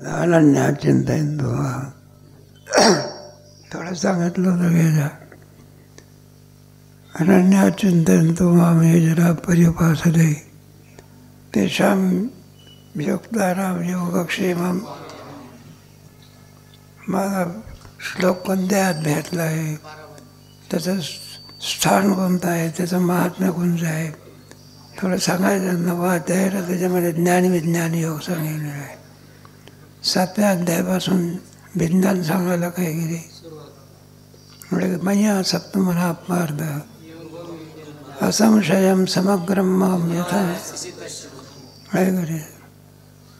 अनन्या चिंतयन्तो थोडं सांगितलं होतं घ्यायला. अनन्या चिंतयन्तो मां ये जना पर्युपासते तेषां युक्तानां योगक्षेमम्. माझा श्लोक कोणत्या अध्यायातला आहे, त्याचं स्थान कोणतं आहे, त्याचं महात्म्य कोणतं आहे थोडं सांगायचं. 9वा अध्यायाला त्याच्यामध्ये ज्ञानविज्ञान योग सांगितलेलं आहे. 7व्या अध्यायापासून विज्ञान सांगायला काय गेले म्हणजे मया सप्तमनात्मार्थ असंशयं समग्रं मां यथा काय करे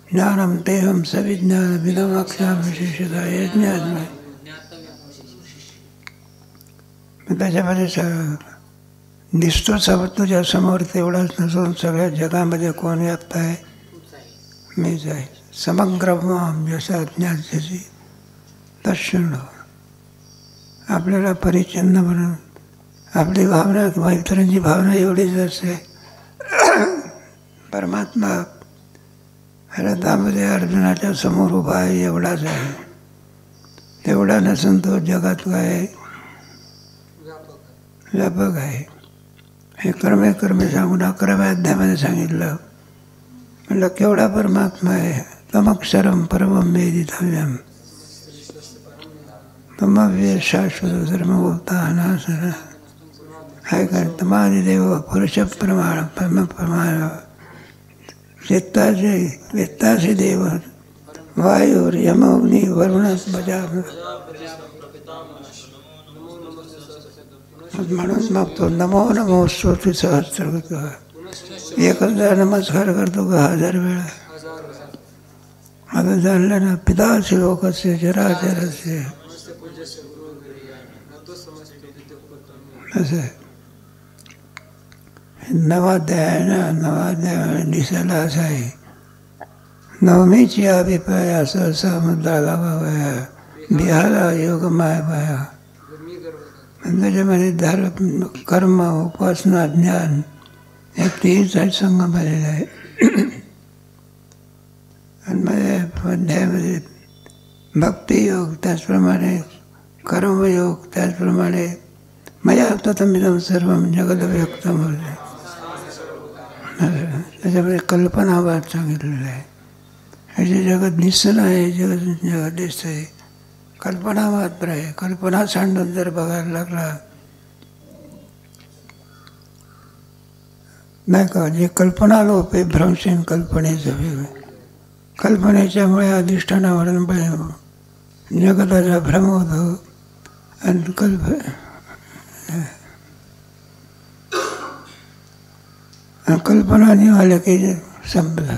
ज्ञानं तेहं सविज्ञानमिदमक्षरं विशेषतः हे ज्ञान. त्याच्यामध्ये दिसतो सब तुझ्या समोर तेवढाच नसून सगळ्या जगामध्ये कोण व्याप्त आहे, मीच आहे. समग्र मां यशा ज्ञानाची दर्शन. आपल्याला परिच्छिन्न म्हणून आपली भावना किंवा इतरांची भावना एवढीच असते. परमात्मा रथामध्ये अर्जुनाच्या समोर उभा आहे एवढाच आहे. तेवढा नसून तो जगात काय आहे, व्यापक आहे. हे कर्मे सांगून 11व्या अध्यायामध्ये सांगितलं. म्हणलं केवढा परमात्मा आहे. तमक्षरं परमं वेदितव्यं तमव्य शाश्वत धर्मगुप्तानासर. काय काय तमादिदेव पुरुष प्रमाण परमप्रमाण वित्ताचे देव वायुर यमोग्नी वरुणस्पजा. म्हणून मग तो नमो नमो स्तोत्री सहस्रकृत. 1000 नमस्कार करतो का 1000 वेळा. आता जाणलं ना पितासी लोकस्य चराचरस्य असं आहे. 9वा अध्याय ना 9वा अध्याय दिसायला असा आहे. 9वीची अभिप्राय सहसा मुद्दा लावावया बिहाला योग माया. त्याच्यामध्ये धर्म कर्म उपासना ज्ञान हे 3 संगम आलेलं आहे. आणि माझ्या अध्यायामध्ये भक्तियोग, त्याचप्रमाणे कर्मयोग, त्याचप्रमाणे मया ततमिदं सर्वं जगद्व्यक्तं होते. त्याच्यामध्ये कल्पनावाद सांगितलेलं आहे. हे जे जगत दिसणं आहे, जगत दिसतं आहे, कल्पना मात्र आहे. कल्पना सांडून जर बघायला लागला नाही का, जे कल्पना लोप आहे भ्रंशीन कल्पनेचं वेगळं. कल्पनेच्यामुळे अधिष्ठानावरून जगताचा भ्रम होतो. आणि कल्पना निघाल्या की संपलं.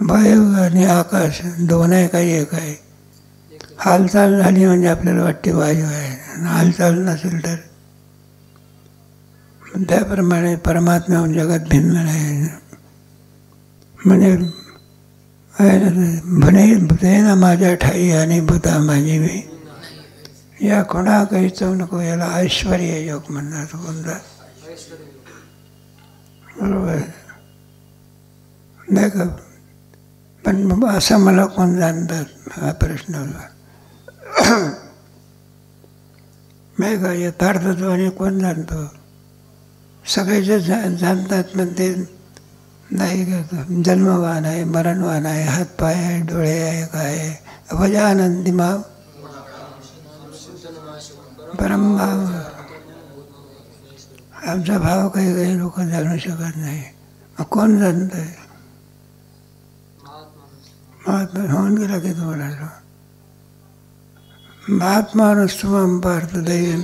वायू आणि आकाश दोन आहे काही एक आहे. हालचाल झाली म्हणजे आपल्याला वाटते वायू आहे. हालचाल नसेल तर त्याप्रमाणे परमात्मा जगत भिन्न नाही. म्हणजे भुते ना माझ्या ठाई आणि भूता माझी वे. या कोणा काही चव नको. याला ऐश्वर्य योग म्हणणार कोणता. बरोबर नाही का. पण असं मला कोण जाणतात हा प्रश्न होता. नाही का यथार्थत्वाने कोण जाणतो. सगळे जे जाणतात पण ते नाही का. जन्मवान आहे, मरणवान आहे, हातपाय आहे, डोळे आहे, काय आहे. अभजानंदी माव परमभाव. आमचा भाव काही काही लोक जाणू शकत नाही. कोण जाणत आहे. महात्मा होऊन गेला की तुम्हाला. महात्मा नसतो पार्थ दैव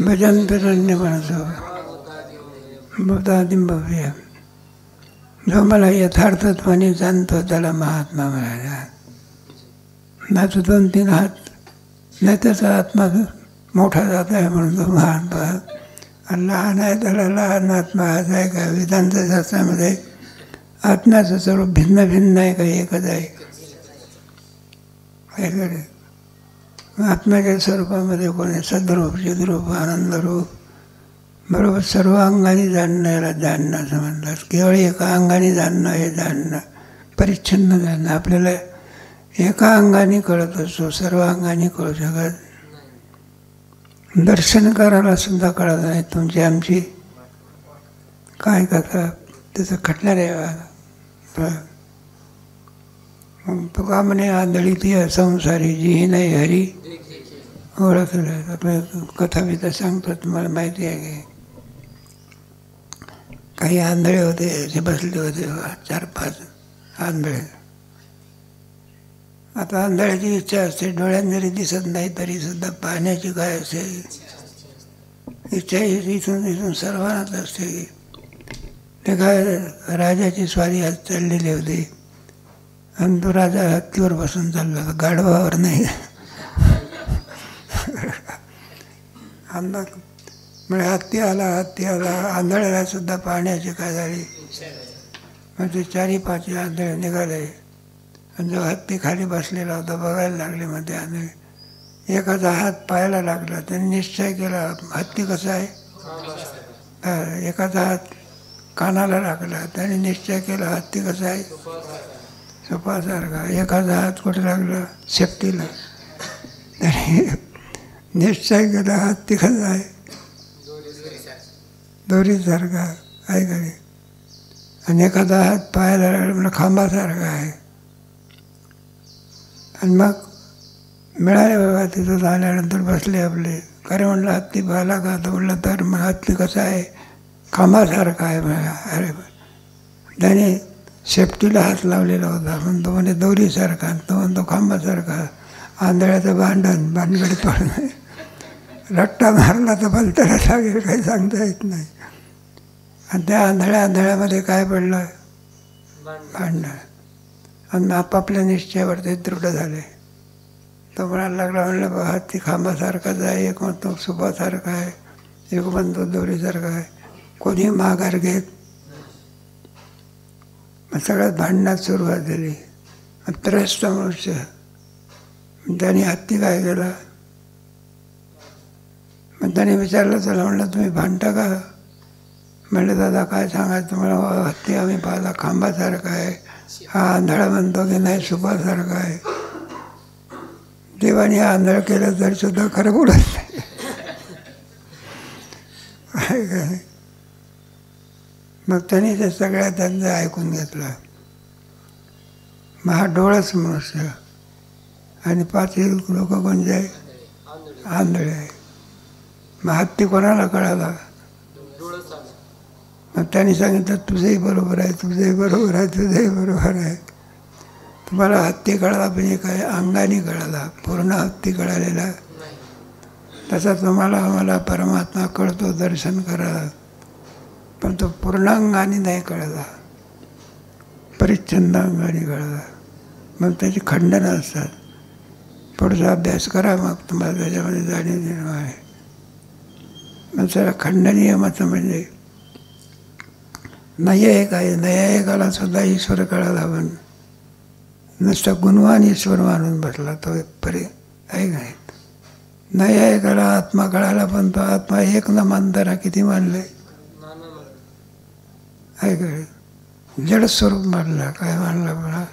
भजन फिरण्य म्हणतो भूतादिम भव्य. जो मला यथार्थत्वाने जाणतो त्याला महात्मा म्हणाला. ना तो 2-3 हात नाही त्याचा आत्मा मोठा जात आहे म्हणून तो महात्मा. लहान आहे त्याला लहान आत्मा आहे का. वेदांत शास्त्रामध्ये आत्म्याचं स्वरूप भिन्न भिन्न आहे का एकच आहे. काय करे आत्म्याच्या स्वरूपामध्ये कोणी सद्रूप चिद्रूप आनंदरूप. बरोबर सर्व अंगाने जाणणं याला जाणणं असं म्हणतात. केवळ एका अंगाने जाणणं हे जाणणं परिच्छिन्न जाणणं. आपल्याला एका अंगाने कळत असतो, सर्व अंगाने कळू शकत. दर्शन करायला सुद्धा कळत नाही तुमची आमची काय कथा. त्याचं खटणार आहे. तुका म्हणे आंधळी ती संसारी जी नाही हरी ओळखलं. आपल्या कथा बिथा सांगतो तुम्हाला माहिती आहे की काही आंधळे होते, जे बसले होते 4-5 आंधळे. आता आंधळ्याची इच्छा असते, डोळ्यात जरी दिसत नाही तरी सुद्धा पाहण्याची काय असते इच्छा. इथून सर्वांनाच असते. ते काय राजाची स्वारी आज चाललेली होती आणि तो राजा हत्तीवर बसून चालला होता, गाढवावर नाही. म्हणजे हत्ती आला आंधळ्याला सुद्धा पाहण्याची काय झाली. म्हणजे 4-5 आंधळे निघाले आणि जो हत्ती खाली बसलेला होता बघायला लागले. मग ते आंधळे एकाचा हात पायाला लागला. त्यांनी निश्चय केला हत्ती कसा आहे. एकाचा हात कानाला लागला. त्याने निश्चय केला हत्ती कसा आहे, सुपासारखा. एकाचा हात कुठे लागला, शेपटीला. त्याने निश्चय केला हत्ती कसा आहे, दोरीसारखा आहे का. आणि एखादा हात पायाला लागला म्हणजे खांबासारखा आहे. आणि मग मिळाले बाबा तिथं आल्यानंतर बसले आपले. खरे म्हणलं हत्ती पाहिला का, तर म्हणलं तर मग हत्ती कसा आहे, खांबासारखा आहे. अरे त्याने शेपटीला हात लावलेला होता, म्हणतो म्हणजे दोरीसारखा, तो म्हणतो खांबासारखा. आंधळ्याचं भानगडी पडलं. रट्टा मारला तर भलत्याला लागेल, काही सांगता येत नाही. आणि त्या आंधळ्यामध्ये काय पडलं, भांडण. आणि आपापल्या निश्चयावर ते दृढ झाले. तो म्हणायला लागला, म्हणलं हत्ती खांबासारखाच आहे, एक म्हणतो सुपासारखा आहे, एक म्हणतो दोरीसारखा आहे. कोणी माघार घेत. मग सगळ्यात भांडणात सुरुवात झाली. त्रस्त मनुष्य. त्याने हत्ती काय केला, मग त्याने विचारलं, चला म्हणलं तुम्ही भांडता का. म्हणलं दादा काय सांगायचं तुम्हाला, हत्ती आम्ही पाहिला खांबासारखा आहे. हा आंधळा म्हणतो की नाही सुपासारखा आहे. देवाने आंधळ केलं तरी सुद्धा खरं बोलत नाही. मग त्याने ते सगळ्या त्यांचं ऐकून घेतलं. मग हा डोळाच मनुष्य आणि 5 लोक कोणते आहे, आंधळे आहे. मग हत्ती कोणाला कळाला. मग त्यांनी सांगितलं तुझंही बरोबर आहे, तुझंही बरोबर आहे, तुझंही बरोबर आहे. तुम्हाला हत्ती कळाला म्हणजे काय, अंगाने कळाला, पूर्ण हत्ती कळालेला. तसा तुम्हाला आम्हाला परमात्मा कळतो दर्शन करायला, पण तो पूर्ण अंगाने नाही कळला, परिच्छिन्न अंगाने कळला. मग त्याची खंडनं असतात. पुढचा अभ्यास करा, मग तुम्हाला त्याच्यामध्ये जाणीव निर्माण आहे. मग त्याला खंडनीय मत म्हणजे नैयायिक आहे. नैयायिकाला सुद्धा ईश्वर कळाला, पण नुसतं गुणवान ईश्वर मानून बसला तो परी आहे का नाही. नैयायिकाला आत्मा कळाला, पण तो आत्मा एक न मानताना किती मानले आहे का. जड स्वरूप मानला, काय मानला म्हणा.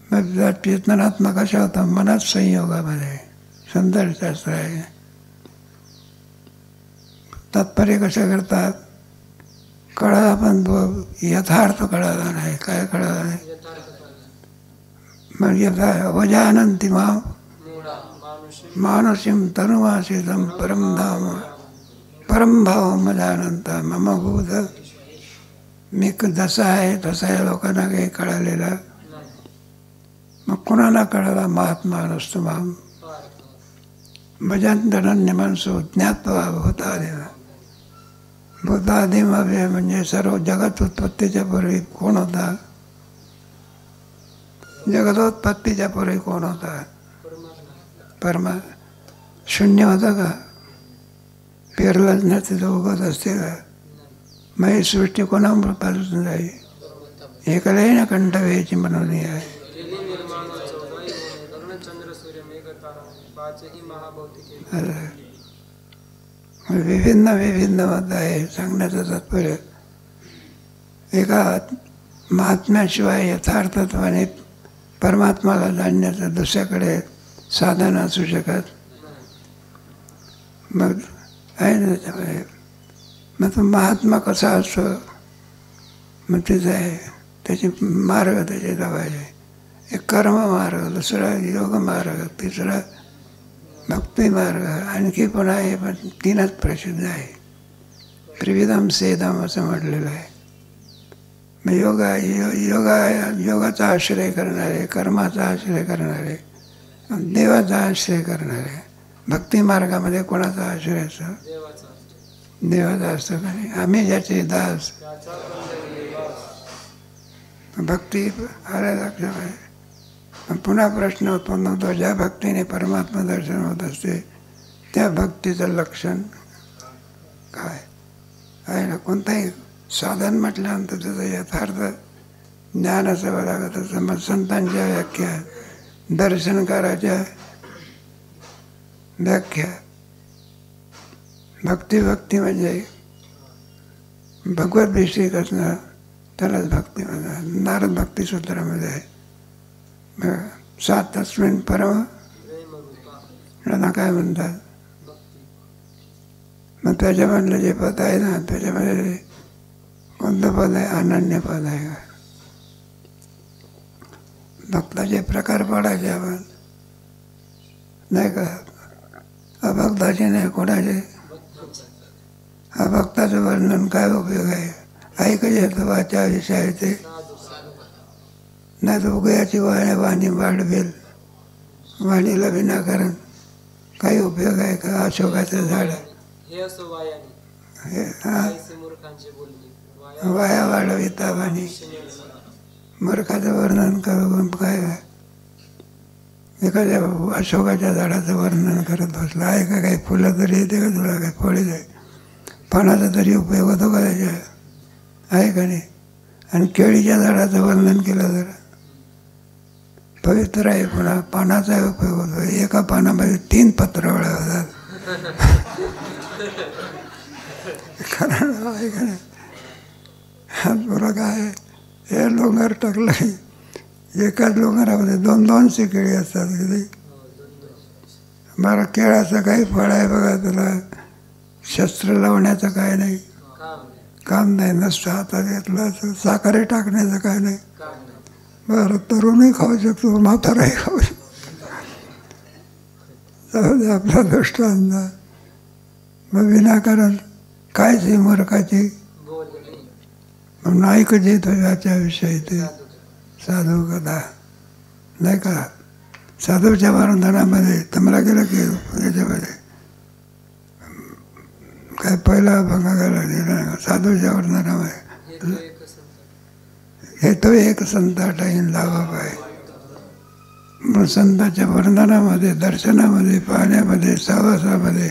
मग चेतनात्मा कशा होता, मनात संयोगामध्ये. सुंदर शास्त्र आहे. तात्पर्य कसं करतात, कळाला पण तो यथार्थ कळाला नाही. काय कळाला नाही म्हणजे अवजानन्ति मां मानुषीं तनुमाश्रितं परं धाम परम भावम जानंता मम भूत. मी जसा आहे तसा या लोकांना काही कळालेला. मग कोणाला कळाला, महात्मा नसतो माम भजंतनन्य मनसो ज्ञात्वा भूतादेव. भूतादेव म्हणजे सर्व जगत उत्पत्तीच्या पूर्वी कोण होता, जगदोत्पत्तीच्या पूर्वी कोण होता, शून्य होता का, पेरलंच ना तिथं उगत असते का. मग ही सृष्टी कोणापासून जाईल, एकलाही ना कंठवेची म्हणून आहे. विभिन्न विभिन्न मत आहे. सांगण्याचं तात्पर्य एका महात्म्याशिवाय यथार्थत्वाने परमात्माला जाणण्याचं दुसऱ्याकडे साधन असू शकत. मग आहे ना त्याच्यामध्ये. मग तो महात्मा कसा असतो, मग तिचं आहे त्याचे मार्ग त्याचे लावायचे. एक कर्म मार्ग, दुसरा योग मार्ग, तिसरा भक्ती मार्ग, आणखी पण आहे, पण तीनच प्रसिद्ध आहे. त्रिविधम सेदम असं म्हटलेलं आहे. मग योगाचा आश्रय करणारे, कर्माचा आश्रय करणारे, देवाचा आश्रय करणारे. भक्ती मार्गामध्ये कोणाचा आश्रय असतो? देवाचा असतो का नाही? आम्ही ज्याचे दास. भक्ती आल्या लक्षामध्ये. पुन्हा प्रश्न उत्पन्न होतो, ज्या भक्तीने परमात्मा दर्शन होत असते त्या भक्तीचं लक्षण काय आहे ना? कोणताही साधन म्हटल्यानंतर त्याचं यथार्थ ज्ञान असावं लागत असं. मग संतांच्या व्याख्या, दर्शनकाराच्या व्याख्या. भक्ती म्हणजे भगवत भिषेक असणं, त्यालाच भक्ती म्हणतात. नारद भक्तिसूत्रामध्ये आहे 7 तस्मिन् परम यांना काय म्हणतात. मग त्याच्यामधलं जे पद आहे ना, त्याच्यामध्ये कोणतं पद आहे? अनन्य पद आहे. भक्ताचे प्रकार पाडायचे आपण, नाही का? अभक्ताचे नाही, कोणाचे? अभक्ताचं वर्णन काय उपयोग आहे? ऐकायचे तर वाचा विषय ते, नाही तर उगयाची वाणी वाढवेल, वाणीला विनाकारण काही उपयोग आहे का? अशोकाचं झाड वाया वाढविता वाणी. मूर्खाचं वर्णन करून काय? एखाद्या अशोकाच्या झाडाचं वर्णन करत बसलं आहे का? काही फुलं तरी येते का तुला? काही फळे जाईल, पानाचा तरी उपयोग होतो का त्याच्या? आहे का नाही? आणि केळीच्या झाडाचं वर्णन केलं तर पवित्र आहे, पुन्हा पानाचा उपयोग होतो. एका पानामध्ये 3 पत्रावळ्या होतात. कारण आहे का नाही? बरं काय हे डोंगर टाकलं की एकाच डोंगरामध्ये 2-2 केळी असतात. किती बरं, केळाचं काही फळ आहे बघा, त्याला शस्त्र लावण्याचं काय नाही, काम नाही. नसतं हातात घेतलं तर साखरे टाकण्याचं काय नाही. बरं, तरुणही खाऊ शकतो, म्हाताराही खाऊ शकतो. जाऊ दे आपला दृष्टांत. मग विनाकारण कायच ही मूर्खाची नाही का जे याच्याविषयी ते साधू कथा, नाही का? साधूच्या वर्णनामध्ये तुम्हाला गेलं की याच्यामध्ये काय पहिला भंगा गेला साधूच्या वर्णनामध्ये. हे तो एक संताटा येईन लावा पाय. मग संतांच्या वर्णनामध्ये, दर्शनामध्ये, पाहण्यामध्ये, सहवासामध्ये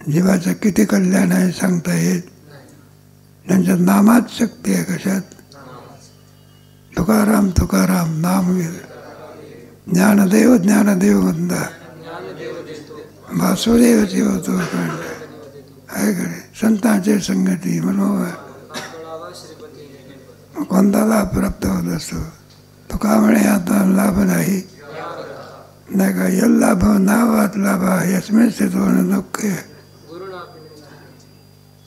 जीवाचं किती कल्याण आहे सांगता येत. त्यांच्या नामात शक्ती आहे. कशात? तुकाराम तुकाराम नाम घे, ज्ञानदेव ज्ञानदेव म्हणता, वासुदेव जीव तो आहे का? संतांची संगती म्हणून कोणता लाभ प्राप्त होत असतो? तुका म्हणे आता लाभ नाही, नाही का? यल लाभ नावात लाभा यस्मिन् स्थितो न दुःखे.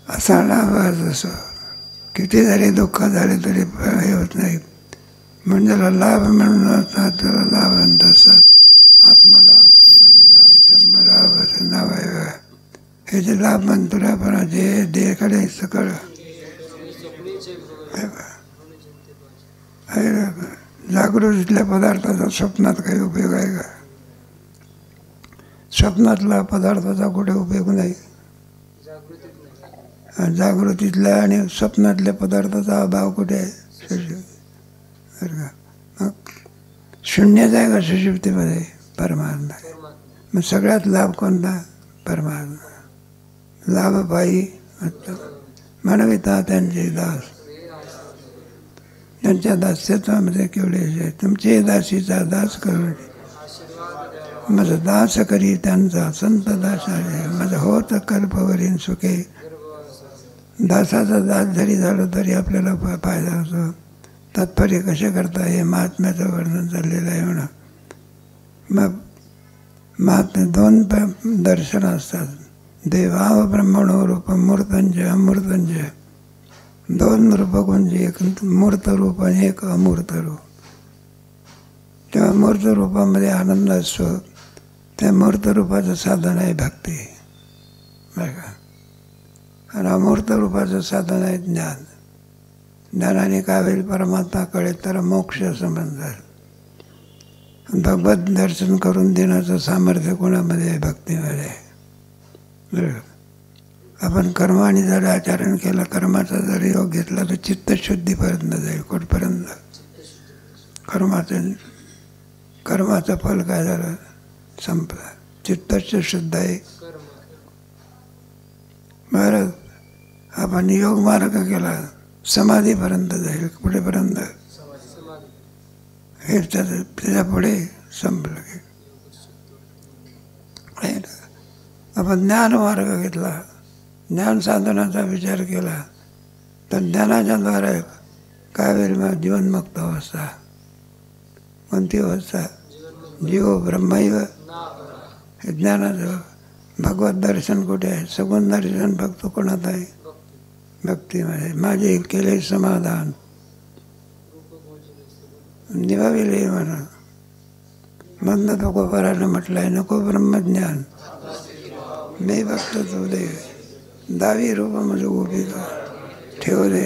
असा लाभ असो, किती जरी दुःख झाले तरी हे होत नाही. म्हणजे लाभ म्हणून असतात त्याला लाभ म्हणत असतात. आत्मलाभ, ज्ञानलाभ, ब्रह्मलाभ असं नाव आहे. हे जे लाभ म्हणतो आपण, जे देकडे सकळ जागृतीतल्या पदार्थाचा स्वप्नात काही उपयोग आहे का? स्वप्नातला पदार्थाचा कुठे उपयोग नाही. जागृतीतल्या आणि स्वप्नातल्या पदार्थाचा अभाव कुठे आहे? मग शून्यच आहे का सुषुप्तीमध्ये? परमात्मा. मग सगळ्यात लाभ कोणता? परमात्मा. लाभ पायी म्हणविता त्यांचे दास, त्यांच्या दास्यत्वामध्ये केवढे तुमचे दासीचा दास करू. माझा दास करी त्यांचा संत दास आहे. माझं होत कल्पवरीन सुखे. दासाचा दास जरी झालं तरी आपल्याला फायदा होतो. तात्पर्य कशा करता हे महात्म्याचं वर्णन चाललेलं आहे. मग महात्मे दोन दर्शन असतात. देवाव ब्रह्मणो रूप मूर्तंजय अमूर्तंजय. दोन रूपगुंजी, एक मूर्त रूप आणि एक अमूर्त रूप. तेव्हा मूर्त रूपामध्ये आनंद असतो. त्या मूर्त रूपाचं साधन आहे भक्ती, बरं का. आणि अमूर्त रूपाचं साधन आहे ज्ञान. ज्ञानाने काय होईल? परमात्मा कळेल तर मोक्ष समजतात. भगवत दर्शन करून देण्याचं सामर्थ्य कोणामध्ये आहे? भक्तीमध्ये आहे, बरं. आपण कर्माने जर आचरण केलं, कर्माचा जर योग घेतला तर चित्तशुद्धीपर्यंत जाईल. कुठपर्यंत? कर्माचं फल काय झालं? संपलं. चित्तच शुद्ध आहे. बरं, आपण योग मार्ग केला, समाधीपर्यंत जाईल. कुठेपर्यंत? हे त्याच्या पुढे संपलं. आपण ज्ञान मार्ग घेतला, ज्ञान साधनाचा विचार केला तर ज्ञानाच्या द्वारे काय होईल? मग जीवनमुक्त अवस्था. कोणती अवस्था? जीव ब्रह्मैव. हे ज्ञानाचं. भगवत दर्शन कुठे आहे? सगुण दर्शन फक्त कोणात आहे? भक्तीमध्ये. माझे केले समाधान निभाविले म्हणा. म्हणून तुकोबारानं म्हटलंय, नको ब्रह्मज्ञान मी भक्त तुले, दावी रूप म्हणजे गोपिका ठेवले.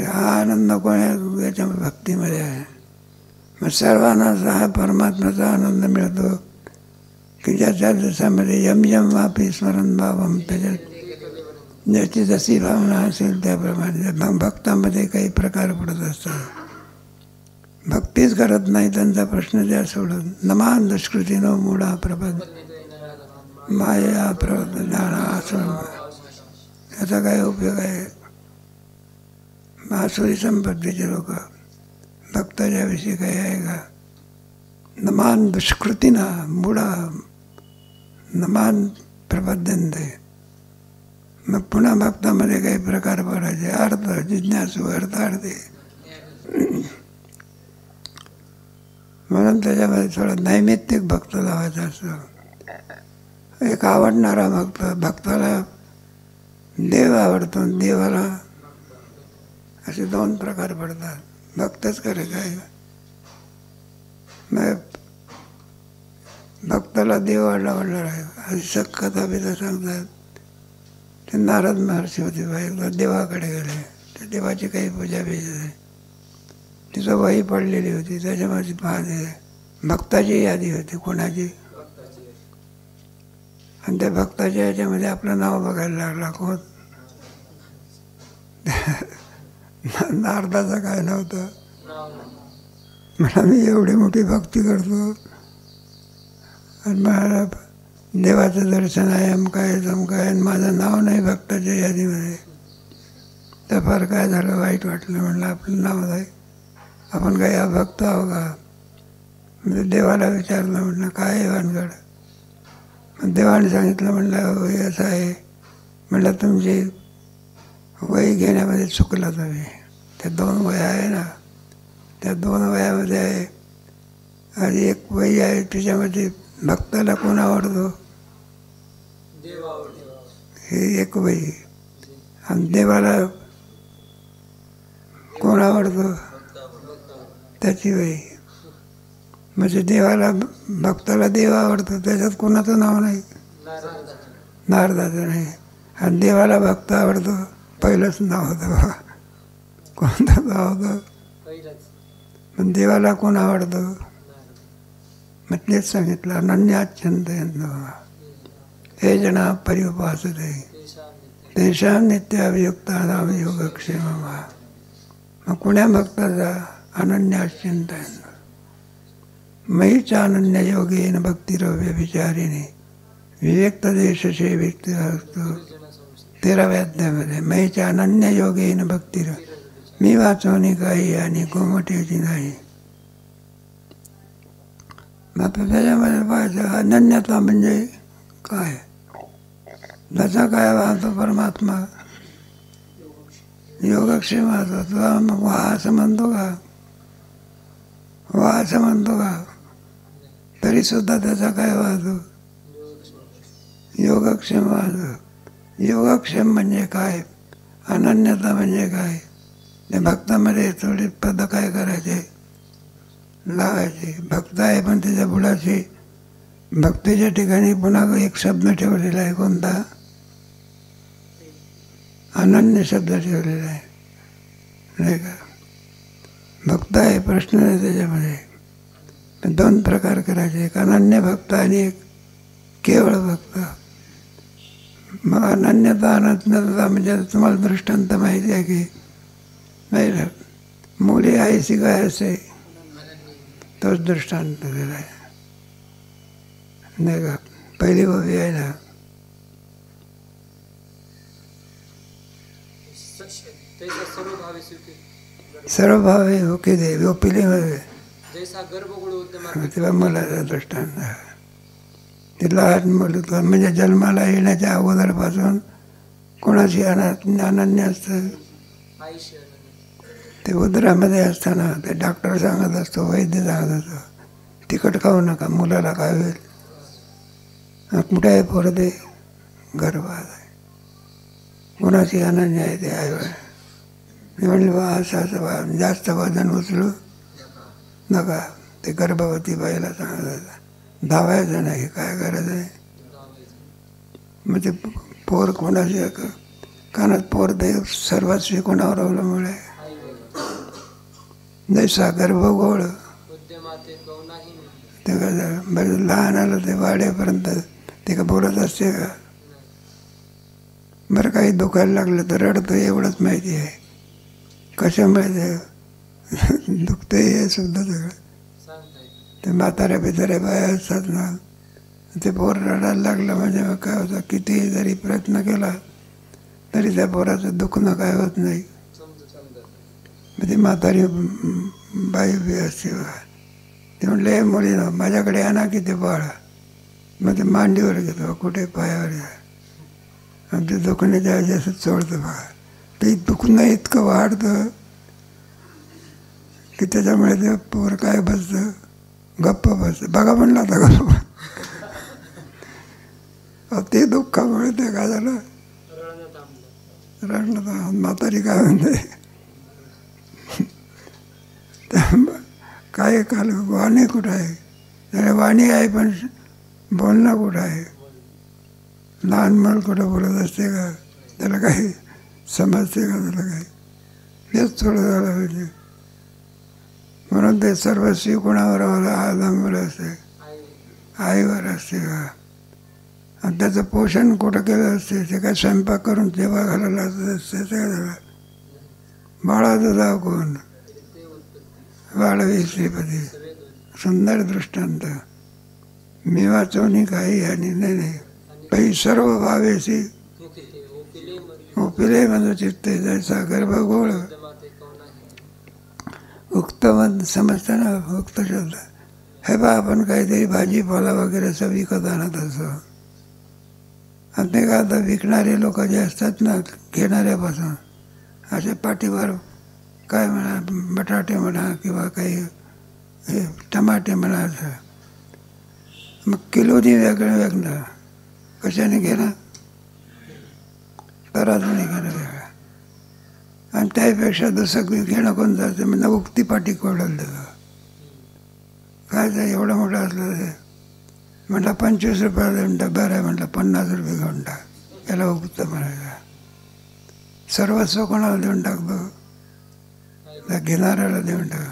हा आनंद कोणा याच्या भक्तीमध्ये आहे. मग सर्वांना हा परमात्म्याचा आनंद मिळतो की ज्याच्या दिवसामध्ये यम यम वापी स्मरण भावम. त्याच्यात ज्याची जशी भावना असेल त्याप्रमाणे. भक्तामध्ये काही प्रकार पडत असतात. भक्तीच करत नाही त्यांचा प्रश्न द्या सोडून. नमान दुष्कृतीनो मूढा प्रबंध माया प्रबंध ज्ञाना असं. याचा काय उपयोग आहे? आसुरी संपत्तीचे लोक भक्ताच्या विषयी काही आहे का? नमान दुष्कृतीना मूढा नमान प्रबंधनते. मग पुन्हा भक्तामध्ये काही प्रकार पडायचे. अर्थ जिज्ञासू, अर्थार्थी. म्हणून त्याच्यामध्ये थोडं नैमित्तिक भक्त लावायचा असतो. एक आवडणारा भक्त. भक्ताला देव आवडतो, देवाला असे दोन प्रकार पडतात. भक्तच करे काय? मग भक्ताला देव आवडणार आहे अशी कथा बिथा सांगतात. ते नारद महर्षी होते बाई, एकदा देवाकडे गेले. त्या देवाची काही पूजा बिजा तिथं वही पडलेली होती. त्याच्यामध्ये पाहते भक्ताची यादी होती. कोणाची? आणि त्या भक्ताच्या याच्यामध्ये आपलं नाव बघायला लागला. कोण? नारदाचं काय नव्हतं. मला मी एवढी मोठी भक्ती करतो आणि मला देवाचं दर्शन आहे, अमकाय जमकाय, आणि माझं नाव नाही भक्ताच्या यादीमध्ये. तर फार काय झालं? वाईट वाटलं. म्हणलं आपलं नाव आहे, आपण काही अभक्त आहो का? म्हणजे देवाला विचारलं. म्हटलं काय आहे भानगड? मग देवाने सांगितलं. म्हणलं वही असं आहे. म्हटलं तुमची वही घेण्यामध्ये चुकला तुम्ही. त्या दोन वह्या आहे ना, त्या दोन वह्यामध्ये आहे आणि एक वही आहे त्याच्यामध्ये भक्ताला कोण आवडतो? हे एक वही. आणि देवाला कोण आवडतो? त्याची वही. म्हणजे देवाला भक्ताला देव आवडतो, त्याच्यात कोणाचं नाव नाही? नारदाचं नाही. आणि देवाला भक्त आवडतो, पहिलंच नाव होतं बा. कोणतं नाव होतं? पण देवाला कोण आवडतं? मग तेच सांगितलं. अनन्याच्यंत हे जना पर्युपासते तेषां नित्याभियुक्तानां योगक्षेमम्. मग कुण्या भक्ताचा? अनन्याच्यंत. मयीच अनन्य योगेन भक्तिरव्य विचारिणे विवेक्तदेशे व्यक्ती असतो. 13व्या अध्यायामध्ये मयीच अनन्य योगेन भक्तिर. मी वाचवणे काही आणि गोमटेची नाही. मग त्याच्यामध्ये पाहायचं अनन्यता म्हणजे काय? त्याचा काय वाहतो परमात्मा? योगक्षेमाचा. तुला मग वा असं म्हणतो का? वा असं म्हणतो का? तरीसुद्धा त्याचा काय वाहतो? योगक्षेम वाहतो. योगक्षेम म्हणजे काय? अनन्यता म्हणजे काय? त्या भक्तामध्ये थोडी पद काय करायचे? लावायचे. भक्त आहे पण त्याच्या बुडाची भक्तीच्या ठिकाणी पुन्हा एक शब्द ठेवलेला आहे. कोणता? अनन्य शब्द ठेवलेला आहे, नाही का? भक्त आहे, प्रश्न नाही त्याच्यामध्ये. दोन प्रकार करायचे, एक अनन्य भक्त आणि एक केवळ भक्त. मग अनन्यता अनन्यता म्हणजे तुम्हाला दृष्टांत माहिती आहे की नाही? मुली आईशी काय असे, तोच दृष्टांत दिला आहे, नाही का? पहिली बाबी आहे ना, सर्व भावे ओके दे गोपिले मध्ये तेव्हा मला दृष्टांत. ते लहान मुलं म्हणजे जन्माला येण्याच्या अगोदरपासून कोणाची अनन्य असतं? ते उदरामध्ये असताना ते डॉक्टर सांगत असतो, वैद्य सांगत असतो, तिखट खाऊ नका, मुलाला काय होईल. कुठे आहे पोरं? ते गर्भात आहे. कोणाची अनन्य आहे? ते आई. मी म्हणलं बा असं असं जास्त वजन उचलू नका. ते गर्भवती बाईला सांगत होता, धावायचं नाही, काय करायचं आहे. मग ते पोर कोणाची कानात पोर ते सर्वस्वी कोणावर अवलंबून आहे? जैसा गर्भगोळ ते लहान आलं ते वाढेपर्यंत ते का बोलत असते का? बरं काही दुखायला लागलं तर रडतं, एवढंच माहिती आहे. कशामुळे दुखते हे सुद्धा सगळं. ते म्हाताऱ्या बिताऱ्या बाया असतात ना, ते पोर रडायला लागलं म्हणजे मग काय होतं, कितीही जरी प्रयत्न केला तरी त्या पोराचं दुखणं काय होत नाही. मग ती म्हातारी बाई बी असते बा, ते म्हटलं हे मुलीनं माझ्याकडे आणा की ते बाळ. मग ते मांडीवर घेतो, कुठे पायावर घ्या, आणि ते दुखण्याच्या वेळी असं चोळतं बघा. ते दुखणं इतकं वाढतं की त्याच्यामुळे ते पोर काय बसतं, गप्प बसतं. बघा म्हणलं आता गप्प. ते दुःखामुळे ते काय झालं, रडणं. म्हातारी काय म्हणते, काय काल वाणी कुठं आहे? वाणी आहे पण बोलणं कुठं आहे? लहान मुलं कुठं बोलत असते का? त्याला काही समजते का? त्याला काही हेच थोडं झालं पाहिजे. म्हणून ते सर्वस्वी कोणावर अवलंबून असते? आईवर असते का? आणि त्याचं पोषण कुठं केलं असते? ते काय स्वयंपाक करून जेव्हा घालायला असते ते काय झालं? बाळाचं जाव कोण? वाढवी श्रीपती. सुंदर दृष्टांत. मी वाचवणी काही आणि नाही पै सर्व भावेशी ओपिले म्हणजे चित्ते जैसा गर्भगोळ. उक्तमत समजताना उक्त शब्द हे बा, आपण काहीतरी भाजीपाला वगैरे असं विकत आणत असो, आणि ते का आता विकणारे लोक जे असतात ना, घेणाऱ्यापासून असे पाठीवर काय म्हणा, बटाटे म्हणा किंवा काही हे टमाटे म्हणा, असं मग किलोनी वेगळं वेगळं कशाने घेणं, तराजूने घेणं वेगळं. आणि त्यापेक्षा दुसरं घेणं कोणतं असतं म्हणजे उक्तीपाठी कोडल देतं. काय ते एवढं मोठं असलं ते म्हटलं 25 रुपयाला देऊन टाक, बरं आहे म्हटलं 50 रुपये घेऊन टाक, याला उक्त म्हणायचं. सर्वस्व कोणाला देऊन टाकतो? त्या घेणाऱ्याला देऊन टाक.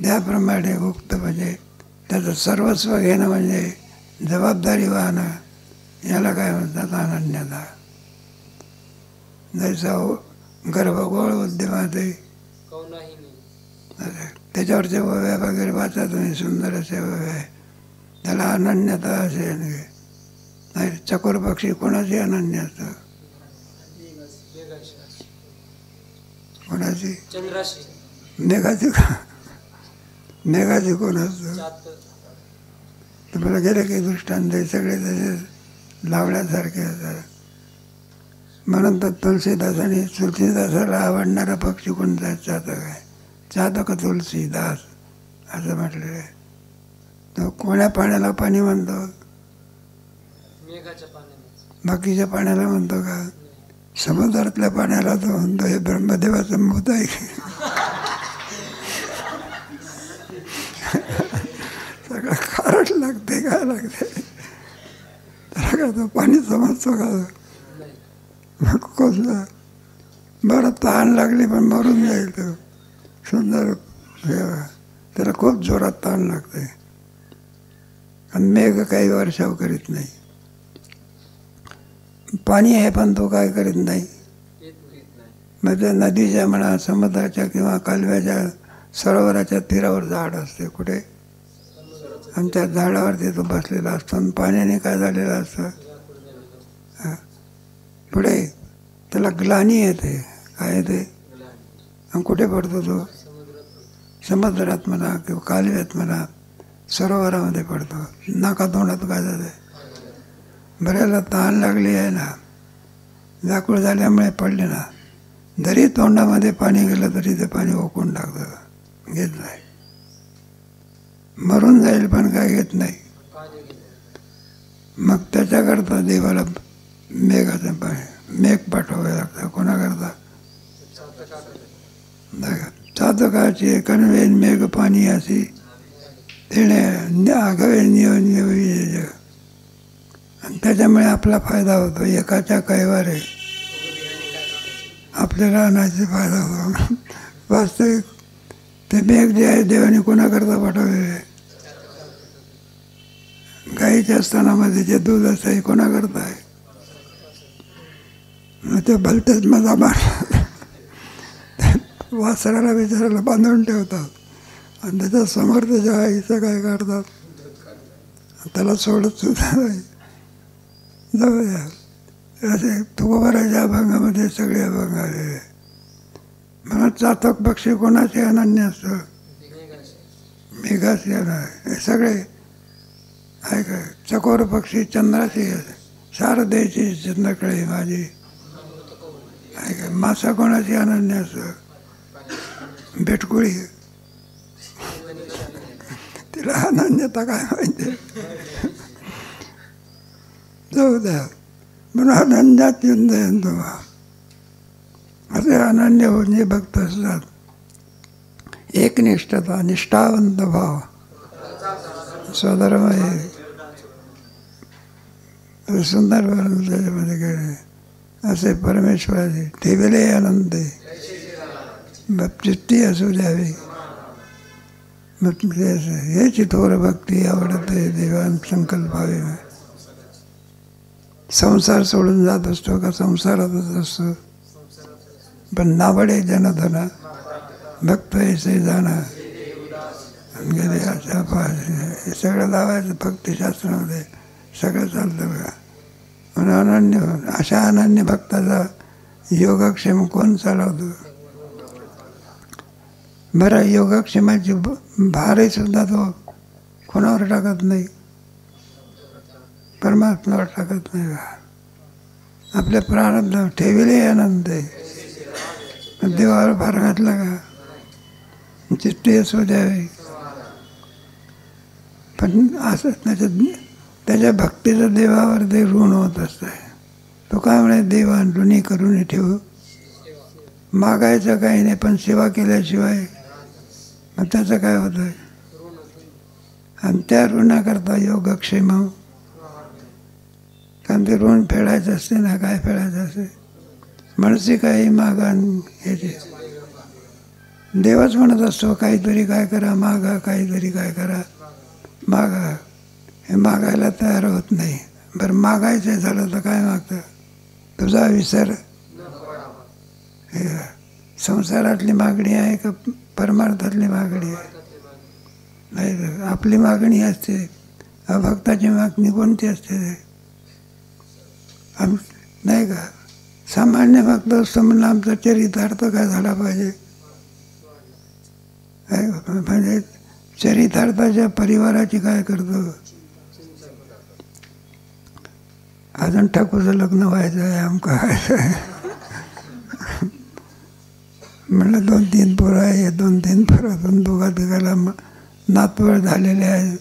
त्याप्रमाणे उक्त म्हणजे त्याचं सर्वस्व घेणं म्हणजे जबाबदारी वाहणं, याला काय म्हणतात? अनन्यता. जैसा गर्भगोळ उद्यमात त्याच्यावरचे वव्या वगैरे वाचा तुम्ही, सुंदर असे वव्या आहे, त्याला अनन्यता असे. नाही चकोर पक्षी कोणाची अनन्य असतं? कोणाची? मेघाची का? मेघाची कोण असतं? तुम्हाला गेले काही दृष्टांत सगळे तसे लावण्यासारखे असतात. म्हणून तर तुलसीदासाला आवडणारा पक्षी कोणता? चातक आहे. चातक तुलसीदास असं म्हटलेलं आहे. तो कोण्या पाण्याला पाणी म्हणतो? बाकीच्या पाण्याला म्हणतो का? समुद्रातल्या पाण्याला तो म्हणतो हे ब्रह्मदेवाचं मूत आहे. सगळं खारट लागते, काय लागते त्याला का? तो पाणी समजतो का? मग कोणतं बरं तहान लागली पण मरून जाईल तो. सुंदर त्याला खूप जोरात तहान लागते. आणि मेघ काही वर्षाव करीत नाही. पाणी आहे पण तो काय करीत नाही. मग त्या नदीच्या म्हणा, समुद्राच्या किंवा कालव्याच्या, सरोवराच्या तीरावर झाड असते. कुठे? आणि त्या झाडावरती तो बसलेला असतो. आणि पाण्याने काय झालेलं असतं, पुढे त्याला ग्लानी येते. काय येते? आणि कुठे पडतो तो? समुद्रात म्हणा किंवा कालव्यात म्हणा, सरोवरामध्ये पडतो. नाका तोंडात काय जाते? बऱ्याला तहान लागली आहे ना, व्याकुळ झाल्यामुळे पडले ना, जरी तोंडामध्ये पाणी गेलं तरी ते पाणी ओकून टाकतं, घेत नाही. मरून जाईल पण काय घेत नाही. मग त्याच्याकरता देवाला मेघाचं पाणी, मेघ पाठवावे लागतं. कोणाकरता? चातकाची कणवेन मेघ पाणी अशी तेणे आगवे निय. आणि त्याच्यामुळे आपला फायदा होतो. एकाच्या कैवारे आपल्याला अनाचा फायदा होतो. वास्तविक ते मेघ जे आहे देवाने कोणाकरता पाठवलेले? गाईच्या स्तनामध्ये जे दूध असतं हे कोणाकरता आहे? मग ते भलतेच मजा मारतात. वासराला बिचाराला बांधून ठेवतात आणि त्याच्या समोर त्याच्या आईचं काय काढतात, त्याला सोडत सुद्धा नाही. जाऊ द्या. असे तुकोबाराच्या अभंगामध्ये सगळे अभंग आलेले. म्हणून चातक पक्षी कोणाचे अनन्य असतं? मेघाचे अनन्य. हे सगळे आहे काय? चकोर पक्षी चंद्राची, शारदेची चंद्रकळे माझी आहे काय? मासा कोणाची अनन्य असतं? भेटकुळी. तिला अनन्यता काय माहिती? जाऊ द्या. म्हणून अनन्यात येऊन तुम्हा असे अनन्य होऊन जे भक्त असतात. एकनिष्ठता, निष्ठावंत भाव, स्वधर्म हे सुंदर वर्णन त्याच्यामध्ये केले. असे परमेश्वराचे ठेवले आनंदे चित्ती असू द्यावी. हे चिथोर भक्ती आवडते देवान संकल्पावे. संसार सोडून जात असतो का? संसारातच असतो. पण नावडे जनधना भक्त ऐसे जाणा गेले अशा हे सगळं लावायचं भक्तिशास्त्रामध्ये. सगळं चालतं बघा. म्हणून अनन्य, अशा अनन्य भक्ताचा योगक्षेम कोण चालवतो? बरं, योगक्षेमाची भारही सुद्धा तो कोणावर टाकत नाही, परमात्म्यावर टाकत नाही. आपल्या प्रारब्ध ठेविले आनंद आहे. देवावर भार घातला का? चित्ती असू द्यावी. पण असं त्याच्या भक्तीचं देवावर ते ऋण होत असतं. तो काय म्हणे? देवा ऋणी करून ठेवू. मागायचं काही नाही, पण सेवा केल्याशिवाय मग त्याचं काय होतं? आणि त्या ऋणाकरता योगक्षेम. कारण ते ऋण फेडायचं असते ना. काय फेडायचं असते? म्हणसी काही मागा. ह्याचे देवच म्हणत असतो काहीतरी काय करा, मागा, काहीतरी काय करा, मागा. हे मागायला तयार होत नाही. बरं, मागायचं झालं तर काय मागतं? तुझा विसर. हे संसारातली मागणी आहे का परमार्थातली मागणी आहे? नाही, आपली मागणी असते. भक्ताची मागणी कोणती असते? नाही का? सामान्य भक्त असतो म्हणून आमचा चरितार्थ काय झाला पाहिजे? म्हणजे चरितार्थाच्या परिवाराची काय करतो? अजून ठाकूचं लग्न व्हायचं आहे, आमचं व्हायचं आहे. म्हणलं 2-3 पोरं आहे. 2-3 पोरातून दोघा तिघाला नातवड झालेले आहे.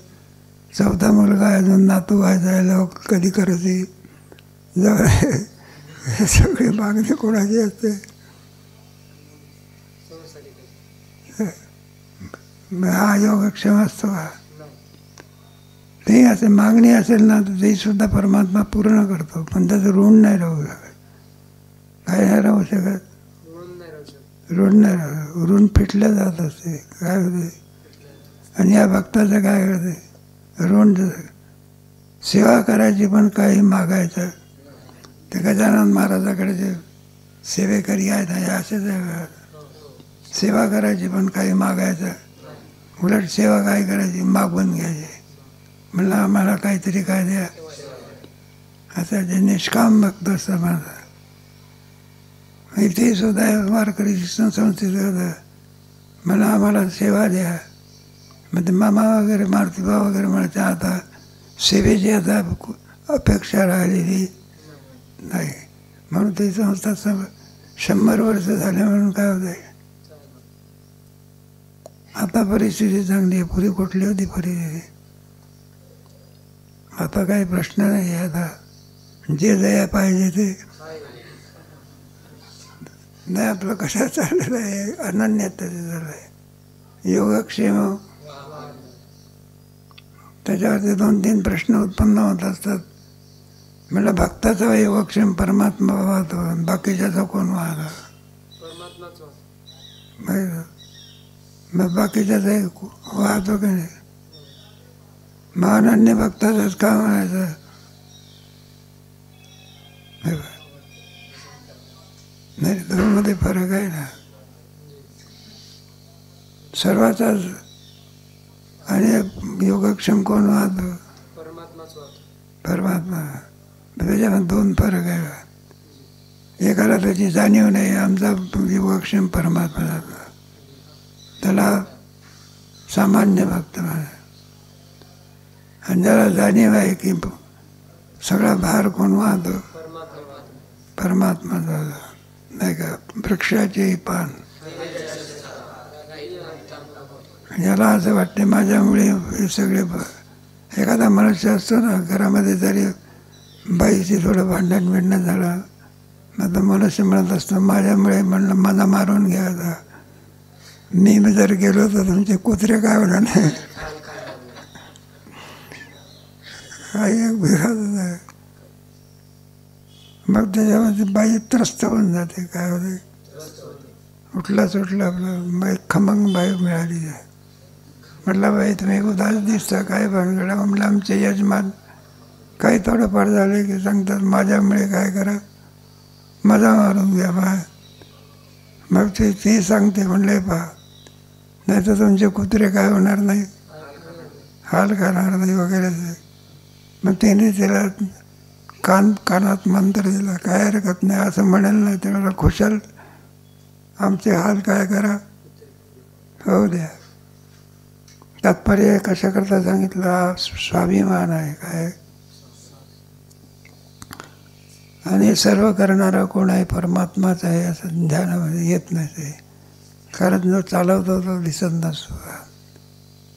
चौथा मुलगा अजून नातू व्हायचा आहे, लोक कधी करते जवळ हे सगळी मागणी कोणाची असते? हा योगक्षेम असतो का? ते असे मागणी असेल ना तर ते सुद्धा परमात्मा पूर्ण करतो, पण त्याचं ऋण नाही राहू शकत. काय नाही राहू शकत? ऋण नाही राहू. ऋण फिटलं जात असते. काय होते? आणि या भक्ताचं काय करते? ऋण सेवा करायची पण काही मागायचं. ते गजानन महाराजाकडे जे सेवेकरी आहेत ना असेच आहे. सेवा करायची पण काही मागायचं. उलट सेवा काय करायची? मागून घ्यायची. म्हणलं आम्हाला काहीतरी काय द्या. असं जे निष्काम भक्त असतं माझा. इथे सुद्धा वारकरी शिक्षण संस्थेत होतं. मला आम्हाला सेवा द्या. मग ते मामा वगैरे मारुतीबा वगैरे म्हणायचे आता सेवेची आता अपेक्षा राहिलेली नाही. म्हणून ते संस्था 100 वर्ष झाले म्हणून काय होत आहे. आता परिस्थिती चांगली आहे. पूर्वी कुठली होती परिस्थिती? आता काही प्रश्न नाही. आता जे दया पाहिजे ते नाही. आपलं कशा चाललेलं आहे? अनन्यतेचं झालं आहे. योगक्षेम त्याच्यावरती 2-3 प्रश्न उत्पन्न होत असतात. म्हणलं भक्ताचा योगक्षेम परमात्मा वाहतो, बाकीच्याचा कोण वाहतो? मग बाकीच्याचा वाहतो की नाही? मग अनन्य भक्ताचंच का म्हणायचं? नाही, दोनमध्ये फरक आहे ना. सर्वाचाच आणि योगक्षेम कोण वाहतो? परमात्मा. त्याच्यामध्ये 2 फरक आहे. एकाला त्याची जाणीव नाही, आमचा योगक्षेम परमात्मा जातो, त्याला सामान्य भक्त म्हणा. आणि ज्याला जाणीव आहे की सगळा भार कोण वाहतो? परमात्मा जातो. नाही का? वृक्षाचे पान. याला असं वाटते माझ्यामुळे हे सगळे. एखादा मनुष्य असतो ना घरामध्ये, जरी बाईची थोडं भांडण झालं मग तो मनुष्य म्हणत असतो माझ्यामुळे. म्हणलं मला मारून घ्या आता, मी जर गेलो तर तुमचे कुत्रे काय होणार नाही. हा एक विरोध आहे. मग त्याच्यामध्ये बाई त्रस्त होऊन जाते. काय होते? उठला सुटला आपलं बाई, खमंग बाई मिळाली आहे. म्हटलं बाई तुम्ही उदास दिसता, काय भानगड? म्हणलं आमचे यजमान काही थोडंफार झाले की सांगतात माझ्यामुळे काय करा, मजा मारून घ्या बा. मग ते सांगते म्हणले पहा, नाही तर तुमचे कुत्रे काय होणार नाही, हाल करणार नाही वगैरे. मग त्याने त्याला कानात मंत्र दिला. काय हरकत नाही असं म्हणाल ना त्याला, खुशाल आमचे हाल काय करा होऊ द्या. तात्पर्य कशाकरता सांगितलं? स्वाभिमान आहे काय. आणि सर्व करणारा कोण आहे? परमात्माच आहे असं ध्यानामध्ये येत नाही. ते कारण जो चालवतो तो दिसत नसतो.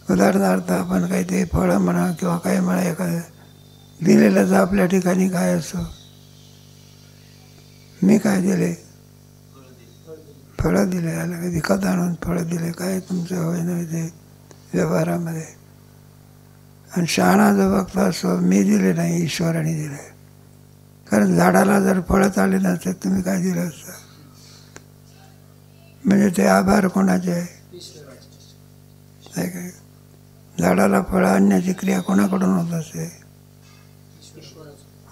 उदाहरणार्थ आपण काही ते फळं म्हणा किंवा काही म्हणा, एखादं दिलेलं आपल्या ठिकाणी काय असतो? मी काय दिले? फळं दिले. आलं विकत आणून फळं दिले. काय तुमचं होय नाही ते व्यवहारामध्ये. आणि शहाणा जो भक्त असतो मी दिले नाही, ईश्वराने दिले. कारण झाडाला जर फळंच आले नसते तुम्ही काय दिलं असतं? म्हणजे ते आभार कोणाचे आहे? काय? झाडाला फळं आणण्याची क्रिया कोणाकडून होत असते?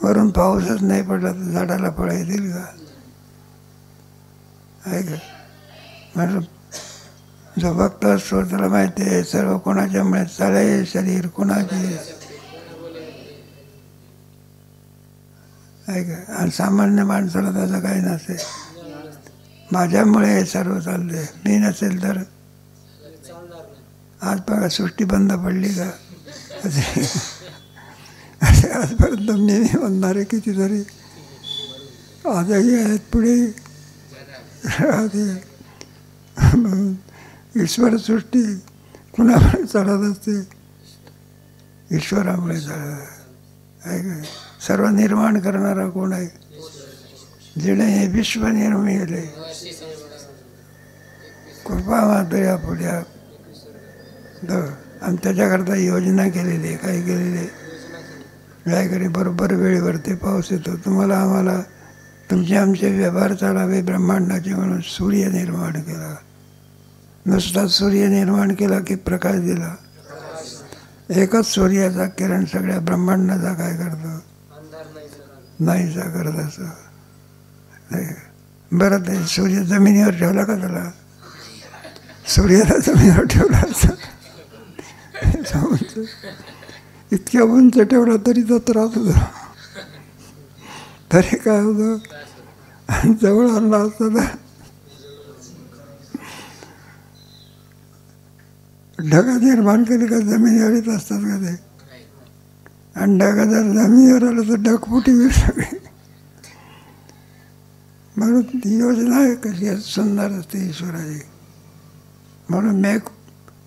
वरून पाऊसच नाही पडला तर झाडाला फळं येतील का? आहे का? म्हणजे जो भक्त असतो त्याला माहिती आहे सर्व कोणाच्यामुळे चाले, शरीर कोणाचे आहे का? आणि सामान्य माणसाला त्याचं काही नसते. माझ्यामुळे हे सर्व चालले, मी नसेल तर आज बघा सृष्टी बंद पडली का? असे आजपर्यंत नेहमी म्हणणारे कितीतरी आजही आहेत, पुढे राहते. ईश्वर सृष्टी कुणाकडे चालत असते? ईश्वरामुळे झालं आहे का? सर्व निर्माण करणारा कोण आहे? जिने हे विश्व निर्मिले कृपा मात्र पुढ्या आणि त्याच्याकरता योजना केलेली आहे. काय केलेली आहे? काय करे बरोबर वेळेवरती पाऊस येतो. तुम्हाला आम्हाला तुमचे आमचे व्यवहार चालावे ब्रह्मांडाचे म्हणून सूर्य निर्माण केला. नुसता सूर्य निर्माण केला की प्रकाश दिला. एकच सूर्याचा किरण सगळ्या ब्रह्मांडाचा काय करतो? नाहीसा करत असं. बरं ते सूर्य जमिनीवर ठेवला का त्याला? सूर्याला जमिनीवर ठेवला असं इतक्या उंच ठेवला तरी तो त्रास होतो. तरी काय होतं? जवळ आणला असता तर ढगा निर्माण केले का जमिनीवर येत असतात का ते? आणि ढगा जर जमिनीवर आलं तर ढगफुटी होईल सगळी. म्हणून ती योजना आहे कशी सुंदर असते ईश्वराची. म्हणून मेघ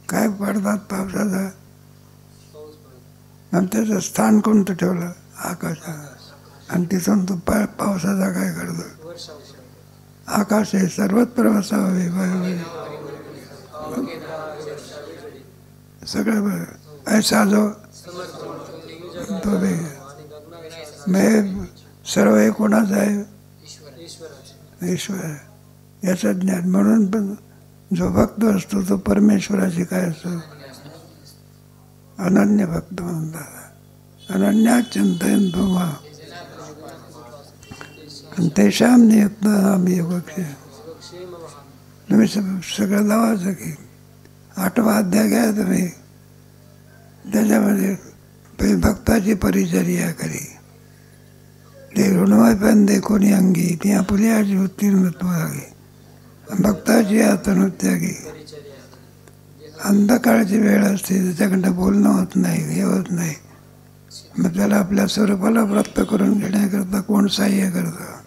काय पडतात पावसाचा, आणि त्याचं स्थान कोणतं ठेवलं? आकाशात. आणि तिथून तो पावसाचा काय करतो? आकाश हे सर्वच प्रवासावे सगळं ऐसा जो तो सर्व हे कोणाचं आहे? ईश्वर. याचं ज्ञान. म्हणून पण जो भक्त असतो तो परमेश्वराची काय असतो? अनन्य भक्त म्हणतात. अनन्या चिंतयन्तो मां तेषां नियतानां योगक्षेम. तुम्ही सगळं लावायचं की 8वा अध्याय घ्या तुम्ही. त्याच्यामध्ये भक्ताची परिचर्या करी. ते ऋणमय पण देखोनी अंगी ती आपुल्याची उत्तीर्णत्व लागे. भक्ताची आत्महत्यागी. अंधकाळची वेळ असते त्याच्याकडं बोलणं होत नाही, हे होत नाही. मग त्याला आपल्या स्वरूपाला प्राप्त करून घेण्याकरता कोण सहाय्य करतं?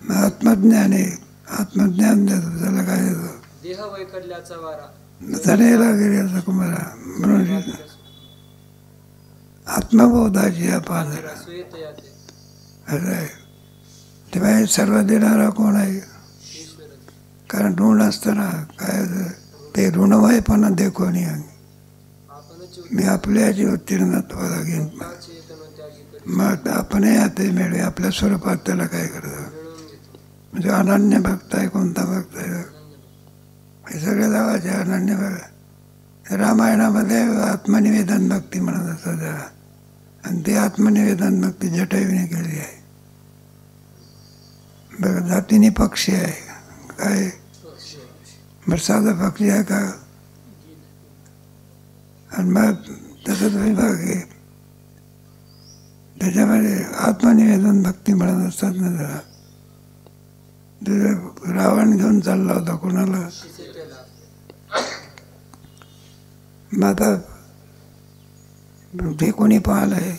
मग आत्मज्ञान आहे. आत्मज्ञान देतो त्याला. काय देतो? तनेला गिर्याचा कुमारा. म्हणून आत्मबोधाची अपादरा असं आहे. तेव्हा सर्व देणारा कोण आहे? कारण ऋण असताना काय ते ऋणमयपणा देखोनी अंगी मी आपल्याची उत्तीर्णत्व लागेन. मग आपण ते मिळवे आपल्या स्वरूपात. त्याला काय करतं? म्हणजे अनन्य भक्त आहे. कोणता भक्त आहे? हे सगळे लावायचे अनन्य भक्त. रामायणामध्ये आत्मनिवेदन भक्ती म्हणत असतात त्याला. आणि ती आत्मनिवेदन भक्ती जटायूने केली आहे. बघा जातीने पक्षी आहे. काय बरं साधा पक्षी आहे का? आणि मग त्याचा विभाग आहे. त्याच्यामध्ये आत्मनिवेदन भक्ती म्हणत असतात ना जरा. रावण घेऊन चालला होता कोणाला? मग आता ते कोणी पाहिलंय?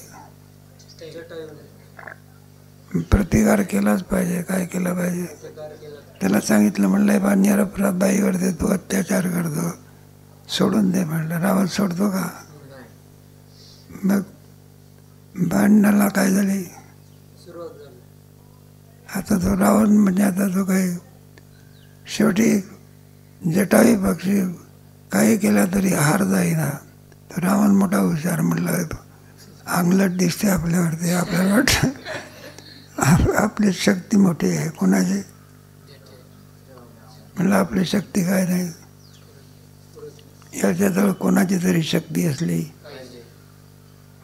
प्रतिकार केलाच पाहिजे. काय केला पाहिजे? त्याला सांगितलं म्हणलंय बाईवर बाईवरती तू अत्याचार करतो, सोडून दे म्हणलं. रावण सोडतो का? मग भांडणाला काय झाली? आता तो रावण म्हणजे आता तो काही शेवटी जटायू पक्षी काही केला तरी हार जाईना. तर रावण मोठा हुशार. म्हणलं अंगलट दिसते आपल्यावरती. आपल्याला वाटतं आपली शक्ती मोठी आहे. कोणाची? म्हणलं आपली शक्ती काय नाही. याच्याजवळ कोणाची तरी शक्ती असली.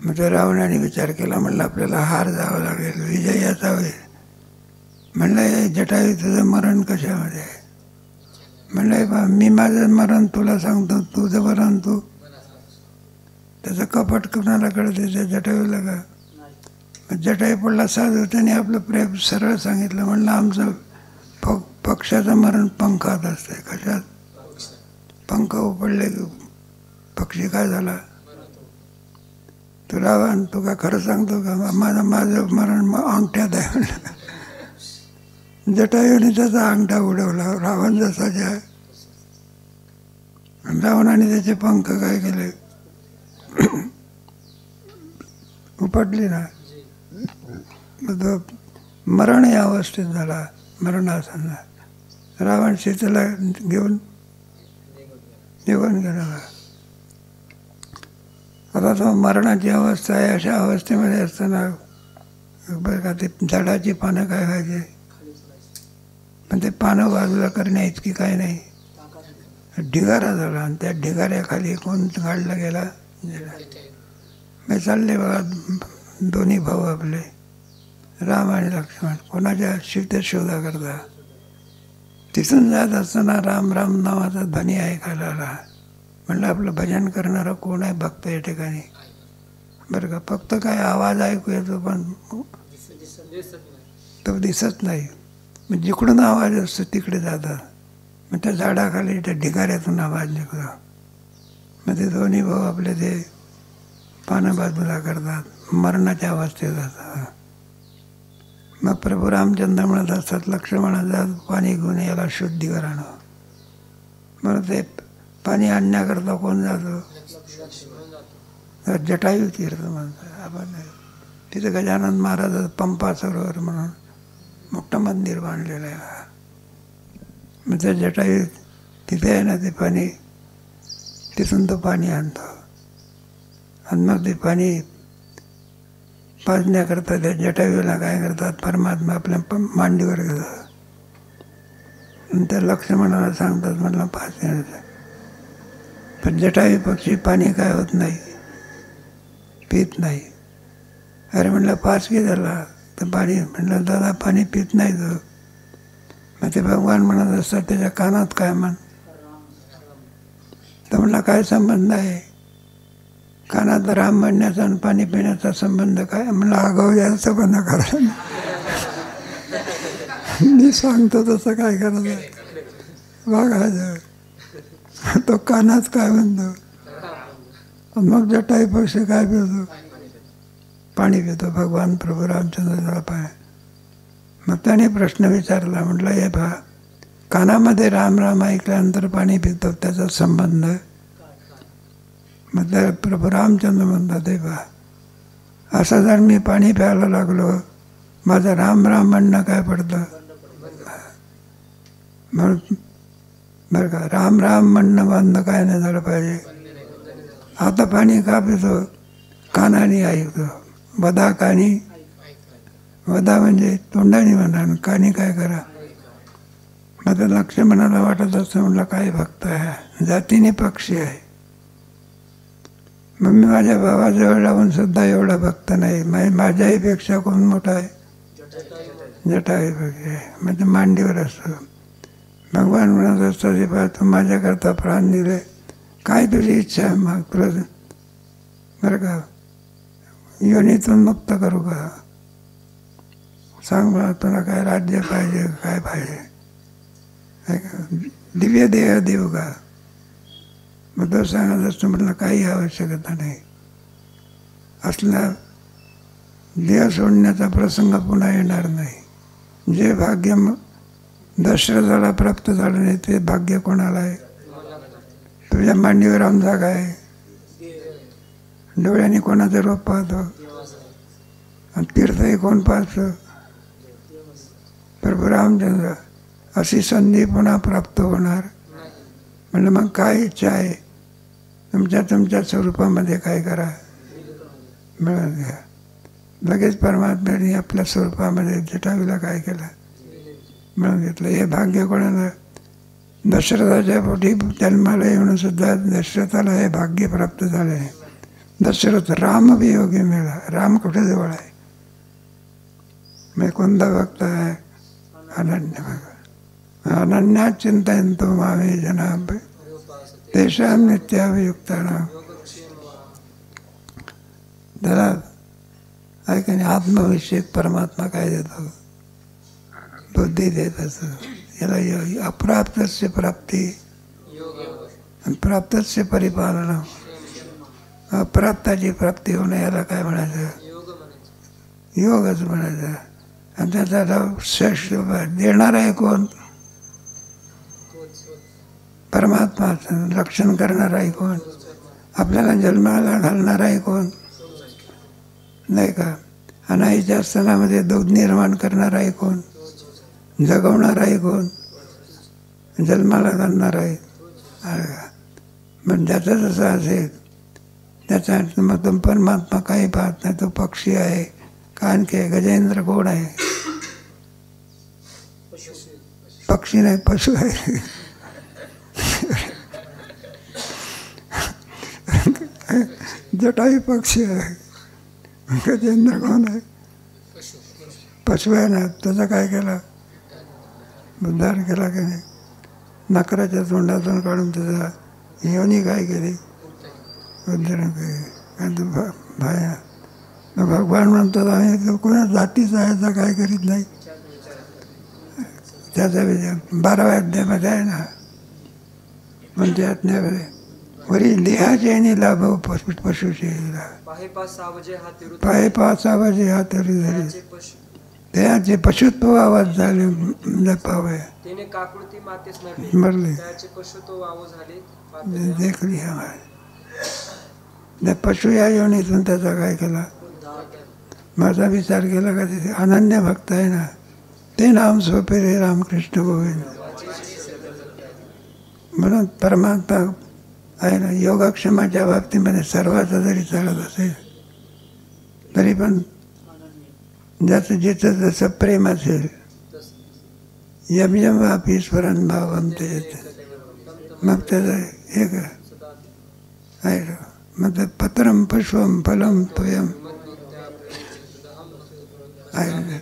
मग त्या रावणाने विचार केला. म्हणलं आपल्याला हार जावं लागेल, विजय याचा होईल. म्हणलं जटायू तुझं मरण कशामध्ये आहे? म्हणलं मी माझं मरण तुला सांगतो, तुझं मरण तू. त्याचं कपट कोणाला कळते? त्या जटायूला का? जटायू पडला साधू. त्याने आपलं प्रेम सरळ सांगितलं. म्हणलं आमचं पक्षाचं मरण पंखात असतंय. कशात? पंख उपडले की पक्षी काय झाला? तू रावण तू का खरं सांगतो का? माझं मरण अंगठ्यात आहे म्हणलं. जटायूने त्याचा अंगठा उडवला. रावण जसा आहे. रावणाने त्याचे पंख काय केले? उपटली ना, मग तो मरण या अवस्थेत झाला. मरणासन्न रावण सीतेला घेऊन निघून गेला. आता तो मरणाची अवस्था आहे. अशा अवस्थेमध्ये असताना बरं का, ते झाडाची पानं काय व्हायचे, पण ते पानं बाजूला करण्या इतकी काय नाही. ढिगारा झाला आणि त्या ढिगाऱ्याखाली कोण काढला गेला. मी चालले बघा दोन्ही भाऊ आपले राम आणि लक्ष्मण कोणाच्या सीते शोधा करता. तिथून जात असताना राम राम नावाचा ध्वनी ऐकायला आला. म्हणलं आपलं भजन करणारं कोण आहे भक्त या ठिकाणी. बरं का, फक्त काय आवाज ऐकू येतो पण तो दिसत नाही. मग जिकडून आवाज असतो तिकडे जातात. मग त्या झाडाखाली त्या ढिगाऱ्यातून आवाज निघतो. मग ते दोन्ही भाऊ आपले ते पानं बाजूला करतात, मरणाच्या अवस्थेत जातात. मग प्रभू रामचंद्र म्हणत असतात लक्ष्मणाला पाणी घेऊन याला शुद्धीकर आणो. म्हणून ते पाणी आणण्याकरता कोण जातो, जटायू तीर्थ म्हणतात आपण. तिथे गजानन महाराज पंपा सरोवर म्हणून मोठं मंदिर बांधलेलं आहे. मग त्या जटायू तिथे आहे ना, ते पाणी तिथून तो पाणी आणतो. आणि मग ते पाणी पाजण्याकरता त्या जटायूला काय करतात, परमात्मा आपल्या मांडीवर घेतात आणि त्या लक्ष्मणाला सांगतात म्हटलं पाजण्याचं. पण जटायू पक्षी पाणी काय होत नाही, पित नाही. अरे म्हटलं पाच की झाला तर पाणी, म्हटलं दादा पाणी पित नाही तो. मग ते भगवान म्हणत असतात त्याच्या कानात काय म्हण. तर म्हटलं काय संबंध आहे कानात राम म्हणण्याचा आणि पाणी पिण्याचा संबंध काय. म्हणलं आगाऊ यायचं बंद करा, मी सांगतो तसं काय करायचं बघायचं. तो कानात काय म्हणतो. मग जटाई पक्षी काय पितो, पाणी पितो. भगवान प्रभू रामचंद्राला पाय. मग त्याने प्रश्न विचारला. म्हटलं हे पहा, कानामध्ये राम राम ऐकल्यानंतर पाणी पितो, त्याचा संबंध. मग त्या प्रभू रामचंद्र म्हणतात हे पहा, असं जर मी पाणी प्यायला लागलो, माझं राम राम म्हणणं काय पडतं. म्हणून बरं का, राम राम म्हणणं बंद काय नाही झालं पाहिजे. आता पाणी का पितो, कानाने ऐकतो. वदा कानी, वदा म्हणजे तोंडाने म्हणा, कानी काय करा. माझं लक्ष्मणाला वाटत असतं म्हटलं काय भक्त आहे, जातीने पक्षी आहे. मग मी माझ्या भावाजवळ लावून सुद्धा एवढा भक्त नाही. माझ्याही पेक्षा कोण मोठा आहे, जटायू पक्षी आहे. म्हणजे मांडीवर असतो. भगवान म्हणत असतो जे पहा तू माझ्याकरता प्राण दिले, काय तुझी इच्छा आहे मग तुला बरं का योनीतून मुक्त करू का, सांग मला तुला काय राज्य पाहिजे, काय पाहिजे, दिव्य देह देऊ का. मग तो सांगत असतो म्हटलं काही आवश्यकता नाही. असला देह सोडण्याचा प्रसंग पुन्हा येणार नाही. जे भाग्य दशरथाला प्राप्त झालं नाही ते भाग्य कोणाला आहे. तुझ्या मांडीवर आमचा काय, डोळ्याने कोणाचं रूप पाहतो आणि तीर्थही कोण पाहतो, प्रभू रामचंद्र. अशी संधी पुन्हा प्राप्त होणार. म्हणलं मग काय इच्छा आहे, तुमच्या स्वरूपामध्ये काय करा मिळून घ्या. लगेच परमात्म्याने आपल्या स्वरूपामध्ये जटायूला काय केलं, मिळून घेतलं. हे भाग्य कोणाला, दशरथाच्या पोटी जन्माला येऊन सुद्धा दशरथाला हे भाग्य प्राप्त झाले. दशरथ रामवियोगी मिळाला. राम कुठे जवळ आहे. मी कोणता भक्त आहे, अनन्य भक्त. अनन्यात चिंतयन्तो मामे जना तेषां नित्याभियुक्तानां. त्याला ऐकाने आत्मविषयक परमात्मा काय देतो, बुद्धी देत असतो. याला अप्राप्तस्य प्राप्ती आणि प्राप्तस्य परिपालना. अप्राप्ताची प्राप्ती होणं याला काय म्हणायचं, योगच म्हणायचं. आणि त्याचा श्रेष्ठ देणार आहे कोण, परमात्मा. रक्षण करणार आहे कोण, आपल्याला जन्माला घालणाराही कोण नाही का? अनाईच्या असतानामध्ये दूध निर्माण करणाराही कोण? जगवणाराही कोण? जन्माला घालणाराही. मग ज्याचं जसं असेल त्याचा मग तो परमात्मा काही पाहत नाही. तो पक्षी आहे, कानके आहे, गजेंद्र कोण आहे? पक्षी नाही, पशु आहे. जटायू पक्षी आहे, गजेंद्र कोण आहे? पशु आहे ना. त्याचा काय केला? उद्धार केला की नाही? नकराच्या तोंडातून काढून त्याचा योनी काय केली? उद्धरण केली. भगवान म्हणतात आम्ही कोणा जातीचा ह्याचा काय करीत नाही. त्याचा विजय 12व्या अध्यायामध्ये आहे ना, म्हणजे अज्ञामध्ये वरी लिहाचे आणि लाभ पशुचे पाहे पाच आवाजे हात धरी त्याचे पशुत्व आवाज झाले पावे मरले देखली हमारे पशु या योनीतून त्याचा काय केला? माझा विचार केला का तिथे अनन्य भक्त आहे ना, ते नाम सोपे रे रामकृष्ण गोविंद. म्हणून परमात्मा आहे ना, योगक्षेमाच्या बाबतीमध्ये सर्वाचा जरी चालत असेल तरी पण ज्याचं जिथं जसं प्रेम असेल यम यम वापीश्वरन भावम ते मग त्याचं एक आहे. मग पत्रम पुष्पम फलम त्वयम आहे.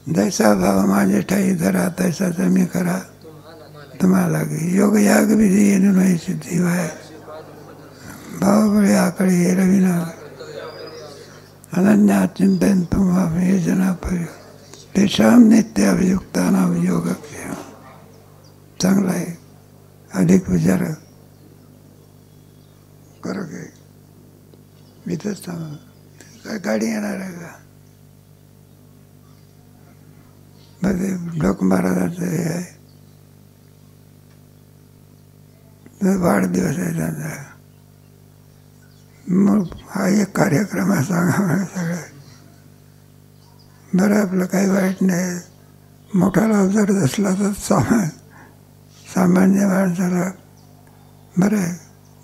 जैसा भाव माझे ठाई धरा तैसाच मी करा तुम्हाला योग याग विधी येणं सिद्धी व्हाय भावबळे आकडे हे रविना अनन्या चिंतन तुम्हा हे जना पर्य तेषाम नित्य अभियुक्तानाम योगक्षेम. चांगला आहे. अधिक विचार करू की इथंच थांबा. काय गाडी येणार आहे का? मध्ये लोक महाराजांचं हे आहे, वाढदिवस आहे त्यांचा. मग हा एक कार्यक्रम आहे सांगा सगळं. बरं आपलं काही वाईट नाही. मोठा लाभ जर असला तर सामान्य माणसाला बरं आहे,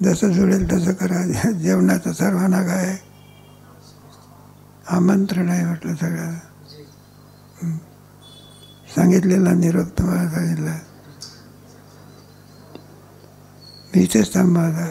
जसं जुळेल तसं करा. जेवणाचं सर्वांना काय आमंत्रण आहे म्हटलं सगळ्यांना. सांगितलेला निरोप तुम्हाला सांगितला. मी इथेच थांबा आता.